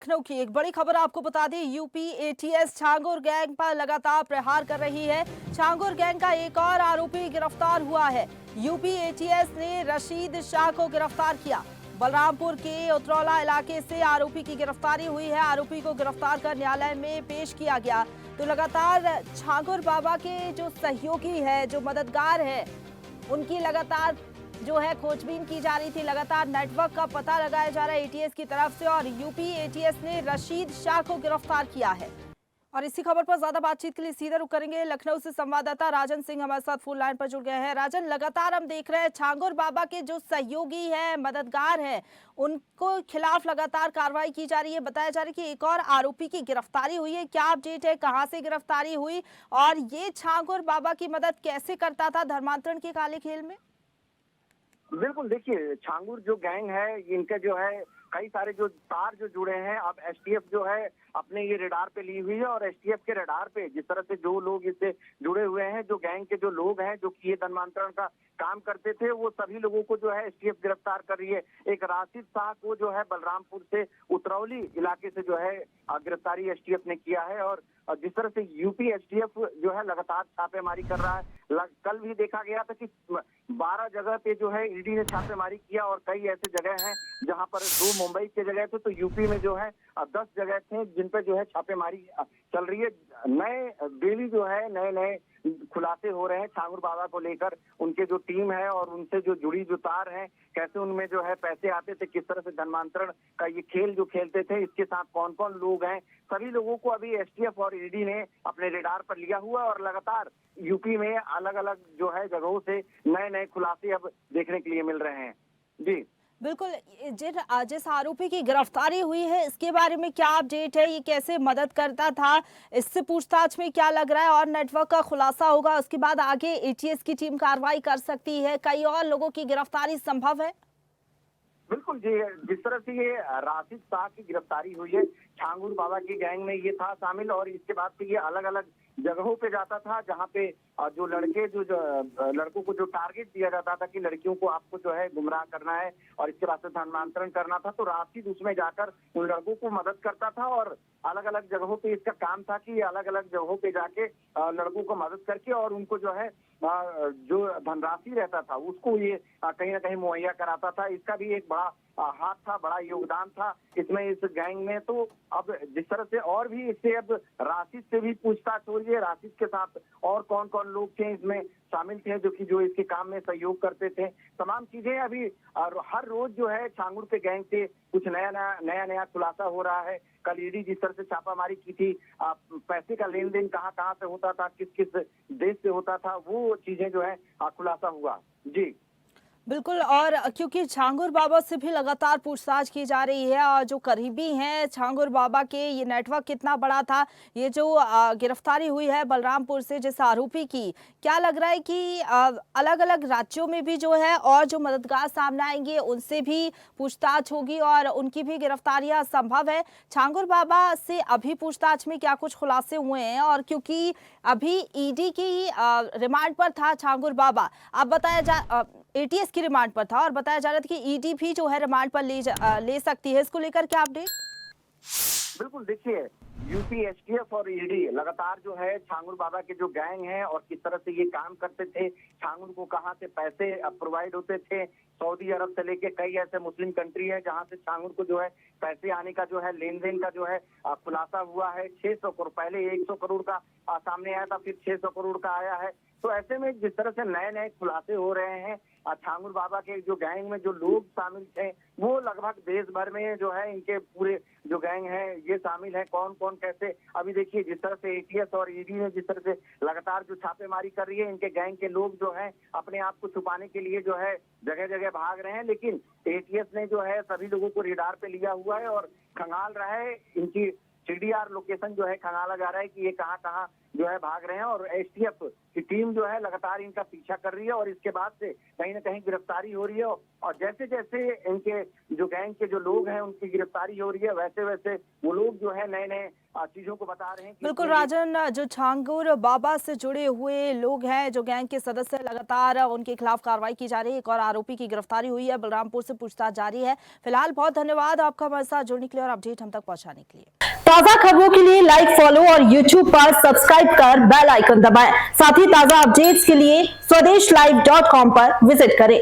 लखनऊ की एक बड़ी खबर आपको बता दें। यूपी एटीएस छांगुर गैंग पर लगातार प्रहार कर रही है। छांगुर गैंग का एक और आरोपी गिरफ्तार हुआ है। यूपी एटीएस ने रशीद शाह को गिरफ्तार किया। बलरामपुर के उतरौला इलाके से आरोपी की गिरफ्तारी हुई है। आरोपी को गिरफ्तार कर न्यायालय में पेश किया गया। तो लगातार छांगुर बाबा के जो सहयोगी है, जो मददगार है, उनकी लगातार जो है खोजबीन की जा रही थी। लगातार नेटवर्क का पता लगाया जा रहा है एटीएस की तरफ से, और यूपी एटीएस ने रशीद शाह को गिरफ्तार किया है। और इसी खबर पर ज्यादा बातचीत के लिए सीधा रुख करेंगे। लखनऊ से संवाददाता राजन सिंह हमारे साथ फोन लाइन पर जुड़ गए हैं। राजन, लगातार हम देख रहे हैं छांगुर बाबा के जो सहयोगी है, मददगार है, उनको खिलाफ लगातार कार्रवाई की जा रही है। बताया जा रहा है कि एक और आरोपी की गिरफ्तारी हुई है। क्या अपडेट है, कहां से गिरफ्तारी हुई, और ये छांगुर बाबा की मदद कैसे करता था धर्मांतरण के काले खेल में? बिल्कुल, देखिए छांगुर जो गैंग है इनके जो है कई सारे जो तार जो जुड़े हैं। अब एसटीएफ जो है अपने ये रडार पे ली हुई है, और एसटीएफ के रडार पे जिस तरह से जो लोग इससे जुड़े हुए हैं, जो गैंग के जो लोग हैं जो कि ये धर्मांतरण का काम करते थे, वो सभी लोगों को जो है एसटीएफ गिरफ्तार कर रही है। एक राशिद शाह को जो है बलरामपुर से उतरौली इलाके से जो है गिरफ्तारी एसटीएफ ने किया है। और जिस तरह से यूपी एसटीएफ जो है लगातार छापेमारी कर रहा है। कल भी देखा गया था कि 12 जगह पे जो है ईडी ने छापेमारी किया, और कई ऐसे जगह हैं जहां पर 2 मुंबई के जगह थे, तो यूपी में जो है 10 जगह थे जिन पे जो है छापेमारी चल रही है। नए डेली जो है नए नए खुलासे हो रहे हैं छांगुर बाबा को लेकर। उनके जो टीम है और उनसे जो जुड़ी जो तार है, कैसे उनमें जो है पैसे आते थे, किस तरह से धर्मांतरण का ये खेल जो खेलते थे, इसके साथ कौन कौन लोग हैं, सभी लोगों को अभी एसटीएफ और ईडी ने अपने रडार पर लिया हुआ है। और लगातार यूपी में अलग अलग जो है जगहों से नए नए खुलासे अब देखने के लिए मिल रहे हैं। जी बिल्कुल। जिस आरोपी की गिरफ्तारी हुई है, इसके बारे में क्या अपडेट है? ये कैसे मदद करता था, इससे पूछताछ में क्या लग रहा है? और नेटवर्क का खुलासा होगा, उसके बाद आगे एटीएस की टीम कार्रवाई कर सकती है। कई और लोगों की गिरफ्तारी संभव है? बिल्कुल जी, जिस तरह से ये राशिद शाह की गिरफ्तारी हुई है, छांगुर बाबा की गैंग में ये था शामिल, और इसके बाद से ये अलग अलग जगहों पे जाता था जहाँ पे जो लड़के जो लड़कों को जो टारगेट दिया जाता था कि लड़कियों को आपको जो है गुमराह करना है और इसके बाद से धर्मांतरण करना था, तो राशिद उसमें जाकर उन लड़कों को मदद करता था। और अलग अलग जगहों पे इसका काम था कि अलग अलग जगहों पे जाके लड़कों को मदद करके और उनको जो है जो धनराशि रहता था उसको ये कहीं ना कहीं मुहैया कराता था। इसका भी एक बड़ा हाथ था, बड़ा योगदान था इसमें, इस गैंग में। तो अब जिस तरह से और भी इससे अब राशिद से भी पूछताछ हो रही है, राशिद के साथ और कौन कौन लोग थे इसमें शामिल थे जो इसके काम में सहयोग करते थे, तमाम चीजें अभी हर रोज जो है छांगुर के गैंग से कुछ नया नया खुलासा हो रहा है। कल ईडी जिस तरह से छापामारी की थी, पैसे का लेन देन कहाँ कहाँ से होता था, किस किस देश से होता था, वो चीजें जो है खुलासा हुआ। जी बिल्कुल। और क्योंकि छांगुर बाबा से भी लगातार पूछताछ की जा रही है, और जो करीबी हैं छांगुर बाबा के, ये नेटवर्क कितना बड़ा था, ये जो गिरफ्तारी हुई है बलरामपुर से जिस आरोपी की, क्या लग रहा है कि अलग अलग राज्यों में भी जो है और जो मददगार सामने आएंगे उनसे भी पूछताछ होगी और उनकी भी गिरफ्तारियां संभव है? छांगुर बाबा से अभी पूछताछ में क्या कुछ खुलासे हुए हैं? और क्योंकि अभी ईडी की रिमांड पर था छांगुर बाबा, अब एटीएस की रिमांड पर था, और बताया जा रहा था कि ईडी भी जो है रिमांड पर ले सकती है। इसको लेकर क्या अपडेट? बिल्कुल, देखिए यूपी एसटीएफ और ईडी लगातार जो है छांगुर बाबा के जो गैंग हैं और किस तरह से ये काम करते थे, छांगुर को कहाँ से पैसे प्रोवाइड होते थे, सऊदी अरब से लेके कई ऐसे मुस्लिम कंट्री है जहाँ से छांगुर को जो है पैसे आने का जो है लेन देन का जो है खुलासा हुआ है। 600 करोड़, पहले 100 करोड़ का सामने आया था, फिर 600 करोड़ का आया है। तो ऐसे में जिस तरह से नए नए खुलासे हो रहे हैं, छांगुर बाबा के जो गैंग में जो लोग शामिल थे वो लगभग देश भर में जो है इनके पूरे जो गैंग है ये शामिल है, कौन कौन कैसे। अभी देखिए जिस तरह से एटीएस और ईडी ने जिस तरह से लगातार जो छापेमारी कर रही है, इनके गैंग के लोग जो है अपने आप को छुपाने के लिए जो है जगह जगह भाग रहे हैं, लेकिन एटीएस ने जो है सभी लोगों को रडार पे लिया हुआ है और खंगाल रहा है। इनकी सीडीआर लोकेशन जो है खंगाला जा रहा है कि ये कहाँ कहाँ जो है भाग रहे हैं और एसटीएफ की टीम जो है लगातार इनका पीछा कर रही है और इसके बाद से कहीं ना कहीं गिरफ्तारी हो रही है और जैसे जैसे इनके जो गैंग के जो लोग हैं उनकी गिरफ्तारी हो रही है वैसे वैसे वो लोग जो है नए नए चीजों को बता रहे हैं। बिल्कुल राजन, जो छांगुर बाबा से जुड़े हुए लोग हैं, जो गैंग के सदस्य, लगातार उनके खिलाफ कार्रवाई की जा रही है। एक और आरोपी की गिरफ्तारी हुई है, बलरामपुर से पूछताछ जारी है। फिलहाल बहुत धन्यवाद आपका हमारे साथ जुड़ने के लिए और अपडेट हम तक पहुंचाने के लिए। ताजा खबरों के लिए लाइक, फॉलो और यूट्यूब पर सब्सक्राइब कर बेल आइकन दबाएं। साथ ही ताजा अपडेट्स के लिए स्वदेशलाइव.com पर विजिट करें।